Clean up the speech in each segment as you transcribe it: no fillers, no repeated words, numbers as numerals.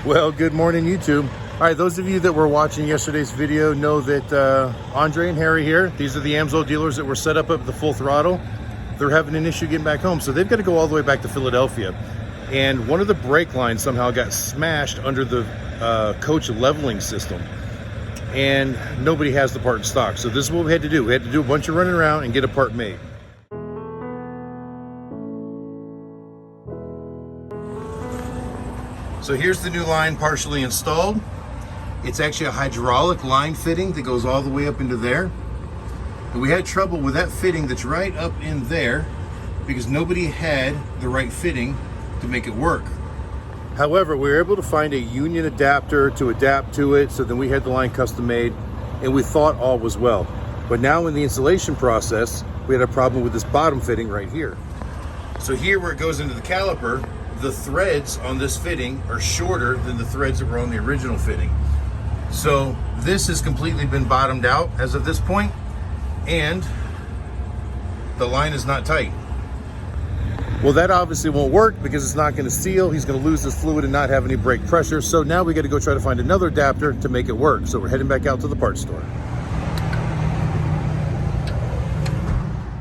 Well, good morning, YouTube. All right, those of you that were watching yesterday's video know that Andre and Harry here, these are the AMSO dealers that were set up at the Full Throttle. They're having an issue getting back home, so they've got to go all the way back to Philadelphia. And one of the brake lines somehow got smashed under the coach leveling system. And nobody has the part in stock. So this is what we had to do. We had to do a bunch of running around and get a part made. So here's the new line partially installed. It's actually a hydraulic line fitting that goes all the way up into there. And we had trouble with that fitting that's right up in there because nobody had the right fitting to make it work. However, we were able to find a union adapter to adapt to it, so then we had the line custom made, and we thought all was well. But now in the installation process, we had a problem with this bottom fitting right here. So here where it goes into the caliper, the threads on this fitting are shorter than the threads that were on the original fitting. So this has completely been bottomed out as of this point, and the line is not tight. Well, that obviously won't work because it's not going to seal. He's going to lose this fluid and not have any brake pressure. So now we got to go try to find another adapter to make it work. So we're heading back out to the parts store.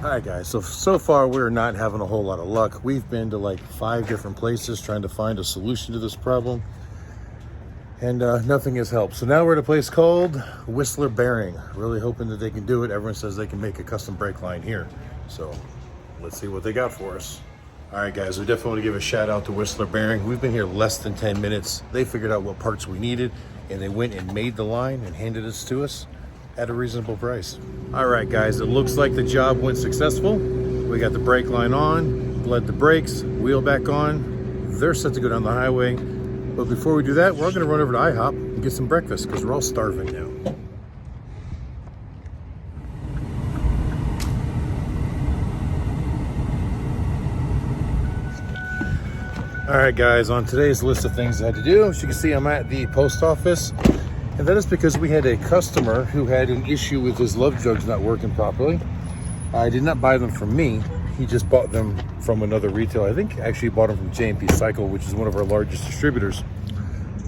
All right, guys, so far we're not having a whole lot of luck. We've been to like 5 different places trying to find a solution to this problem, and nothing has helped. So now we're at a place called Whistler Bearing. Really hoping that they can do it. Everyone says they can make a custom brake line here. So let's see what they got for us. All right, guys, we definitely want to give a shout out to Whistler Bearing. We've been here less than 10 minutes. They figured out what parts we needed, and they went and made the line and handed it to us at a reasonable price. All right, guys, it looks like the job went successful. We got the brake line on, bled the brakes, wheel back on. They're set to go down the highway. But before we do that, we're gonna run over to IHOP and get some breakfast because we're all starving now. All right, guys, on today's list of things I had to do, as you can see, I'm at the post office. And that is because we had a customer who had an issue with his love jugs not working properly. I did not buy them from me. He just bought them from another retailer. I think actually bought them from J&P Cycle, which is one of our largest distributors.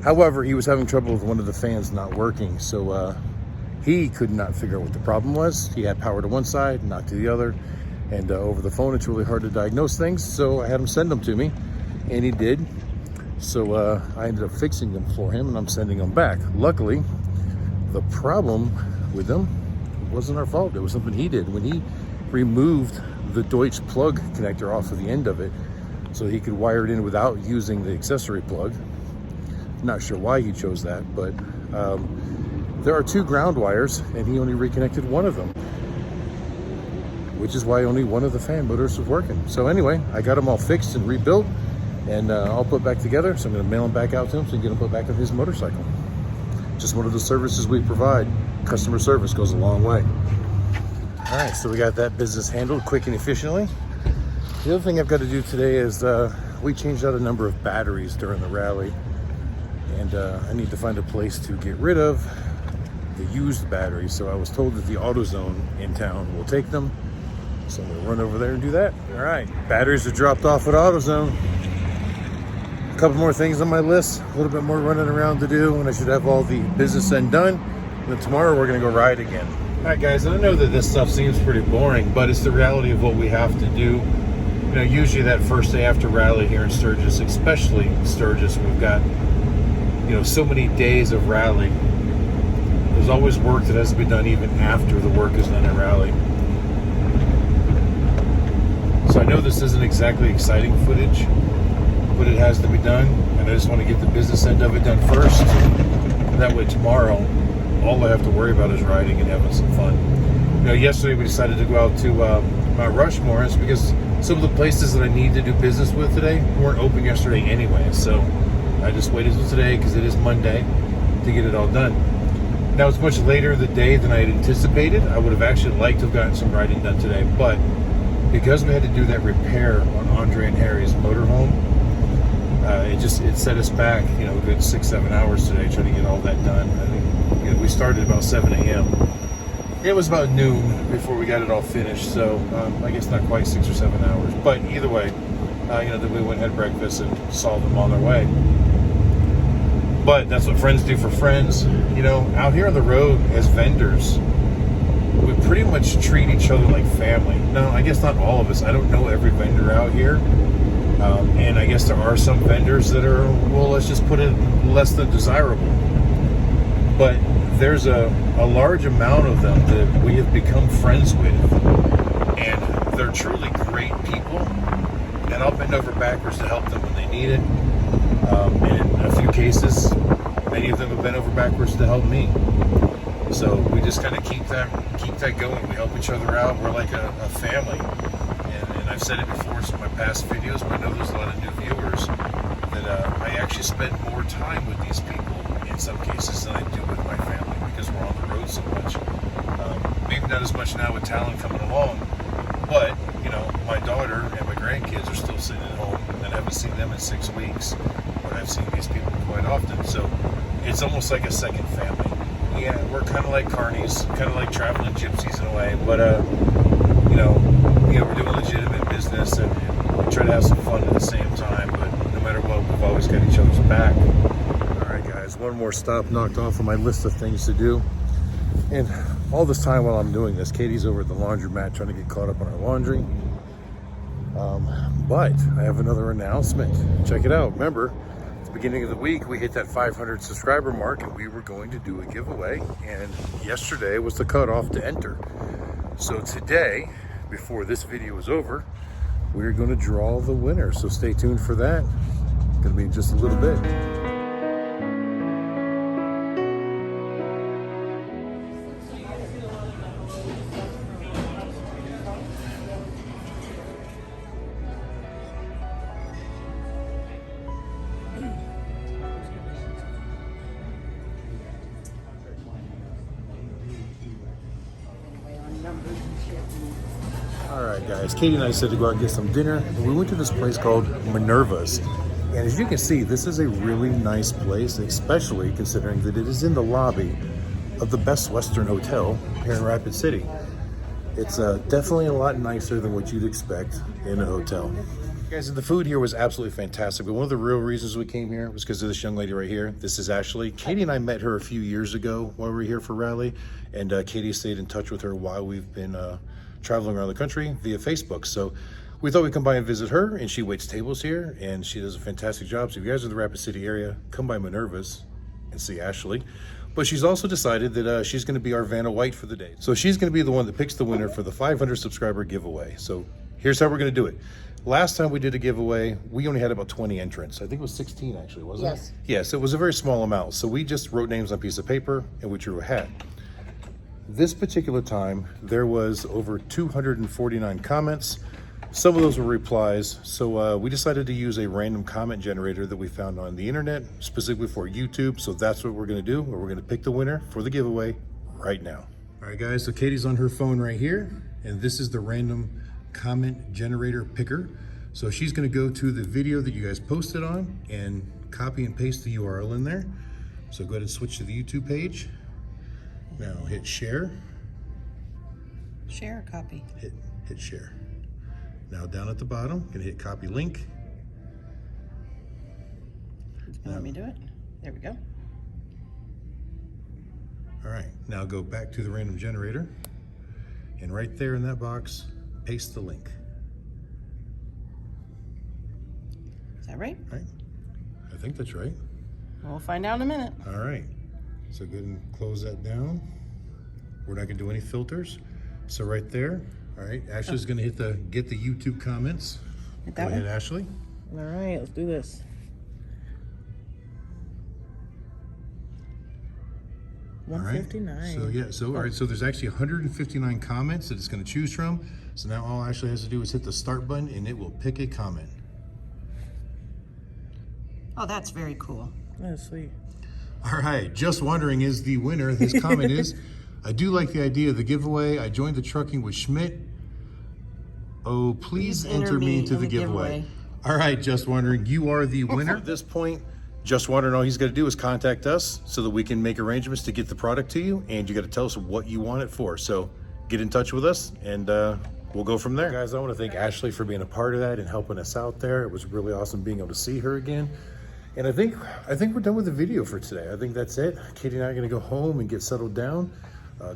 However, he was having trouble with one of the fans not working. So he could not figure out what the problem was. He had power to one side, not to the other. And over the phone, it's really hard to diagnose things. So I had him send them to me, and he did. So I ended up fixing them for him, and I'm sending them back. Luckily, the problem with them wasn't our fault. It was something he did when he removed the Deutsch plug connector off of the end of it so he could wire it in without using the accessory plug. Not sure why he chose that, but there are 2 ground wires, and he only reconnected one of them, which is why only one of the fan motors was working. So anyway, I got them all fixed and rebuilt, and all put back together. So I'm going to mail them back out to him so he can get them put back on his motorcycle. Just one of the services we provide. Customer service goes a long way. All right, so we got that business handled quick and efficiently. The other thing I've got to do today is we changed out a number of batteries during the rally, and I need to find a place to get rid of the used batteries. So I was told that the AutoZone in town will take them. So I'm going to run over there and do that. All right, batteries are dropped off at AutoZone. A couple more things on my list, a little bit more running around to do, and I should have all the business end done. And then tomorrow we're gonna go ride again. All right, guys, I know that this stuff seems pretty boring, but it's the reality of what we have to do. You know, usually that first day after rally here in Sturgis, especially Sturgis, we've got, you know, so many days of rally. There's always work that has to be done even after the work is done at rally. So I know this isn't exactly exciting footage, but it has to be done, and I just want to get the business end of it done first. And that way tomorrow, all I have to worry about is riding and having some fun. You know, yesterday we decided to go out to Mount Rushmore. It's because some of the places that I need to do business with today weren't open yesterday anyway. So I just waited until today, because it is Monday, to get it all done. Now it's much later in the day than I had anticipated. I would have actually liked to have gotten some riding done today, but because we had to do that repair on Andre and Harry's motorhome, it set us back, you know, a good 6-7 hours today trying to get all that done. I think, you know, we started about 7 a.m. It was about noon before we got it all finished, so I guess not quite 6 or 7 hours. But either way, you know, then we went and had breakfast and saw them on their way. But that's what friends do for friends. You know, out here on the road as vendors, we pretty much treat each other like family. Now, I guess not all of us. I don't know every vendor out here. And I guess there are some vendors that are, well, let's just put it less than desirable. But there's a large amount of them that we have become friends with. And they're truly great people. And I'll bend over backwards to help them when they need it. And in a few cases, many of them have bent over backwards to help me. So we just kind of keep that going. We help each other out. We're like a family. And I've said it before in some of my past videos, but I know there's a lot of new viewers that I actually spend more time with these people in some cases than I do with my family because we're on the road so much. Maybe not as much now with Talon coming along, but you know, my daughter and my grandkids are still sitting at home, and I haven't seen them in 6 weeks, but I've seen these people quite often. So it's almost like a second family. Yeah, we're kind of like carnies, kind of like traveling gypsies in a way, but you know, we're doing legitimate business and we try to have some fun at the same time. But no matter what, we've always got each other's back. All right, guys, one more stop knocked off on my list of things to do. And all this time while I'm doing this, Katie's over at the laundromat trying to get caught up on her laundry. But I have another announcement. Check it out. Remember, at the beginning of the week, we hit that 500 subscriber mark and we were going to do a giveaway. And yesterday was the cutoff to enter. So today, before this video is over, we're going to draw the winner. So stay tuned for that. It's going to be in just a little bit. All right, guys, Katie and I said to go out and get some dinner, and we went to this place called Minerva's. And as you can see, this is a really nice place, especially considering that it is in the lobby of the Best Western Hotel here in Rapid City. It's definitely a lot nicer than what you'd expect in a hotel. Guys, the food here was absolutely fantastic, but one of the real reasons we came here was because of this young lady right here. This is Ashley. Katie and I met her a few years ago while we were here for Rally, and Katie stayed in touch with her while we've been traveling around the country via Facebook. So we thought we'd come by and visit her, and she waits tables here, and she does a fantastic job. So if you guys are in the Rapid City area, come by Minerva's and see Ashley. But she's also decided that she's going to be our Vanna White for the day. So she's going to be the one that picks the winner for the 500 subscriber giveaway. So here's how we're going to do it. Last time we did a giveaway, we only had about 20 entrants. I think it was 16 actually, wasn't it? Yes, it was a very small amount. So we just wrote names on a piece of paper and we drew a hat. This particular time, there was over 249 comments. Some of those were replies. So we decided to use a random comment generator that we found on the internet, specifically for YouTube. So that's what we're gonna do. We're gonna pick the winner for the giveaway right now. All right, guys, so Katie's on her phone right here, and this is the random comment generator picker. So she's gonna go to the video that you guys posted on and copy and paste the URL in there. So go ahead and switch to the YouTube page. Now hit share. Share or copy? Hit share. Now down at the bottom, gonna hit copy link. Let me do it. There we go. All right, now go back to the random generator, and right there in that box, paste the link. Is that right? Right. I think that's right. We'll find out in a minute. All right. So go ahead and close that down. We're not gonna do any filters. So right there, all right, Ashley's gonna hit the get the YouTube comments. Hit Go that ahead, one? Ashley. All right, let's do this. All right. 159. So yeah, so all right, so there's actually 159 comments that it's gonna choose from. So now all Ashley has to do is hit the start button and it will pick a comment. Oh, that's very cool. That's sweet. All right, just wondering is the winner. His comment is, I do like the idea of the giveaway. I joined the trucking with Schmidt. Oh, please enter me into the giveaway. All right, just wondering, you are the winner. At this point, just wondering, all he's got to do is contact us so that we can make arrangements to get the product to you, and you got to tell us what you want it for. So get in touch with us, and we'll go from there. Guys, I want to thank Ashley for being a part of that and helping us out there. It was really awesome being able to see her again. And I think we're done with the video for today. I think that's it. Katie and I are gonna go home and get settled down.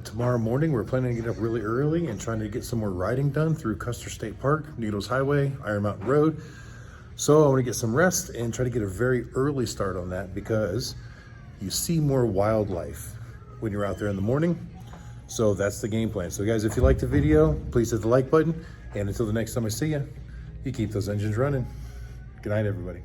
Tomorrow morning, we're planning to get up really early and trying to get some more riding done through Custer State Park, Needles Highway, Iron Mountain Road. So I want to get some rest and try to get a very early start on that because you see more wildlife when you're out there in the morning. So that's the game plan. So guys, if you liked the video, please hit the like button. And until the next time I see you, you keep those engines running. Good night, everybody.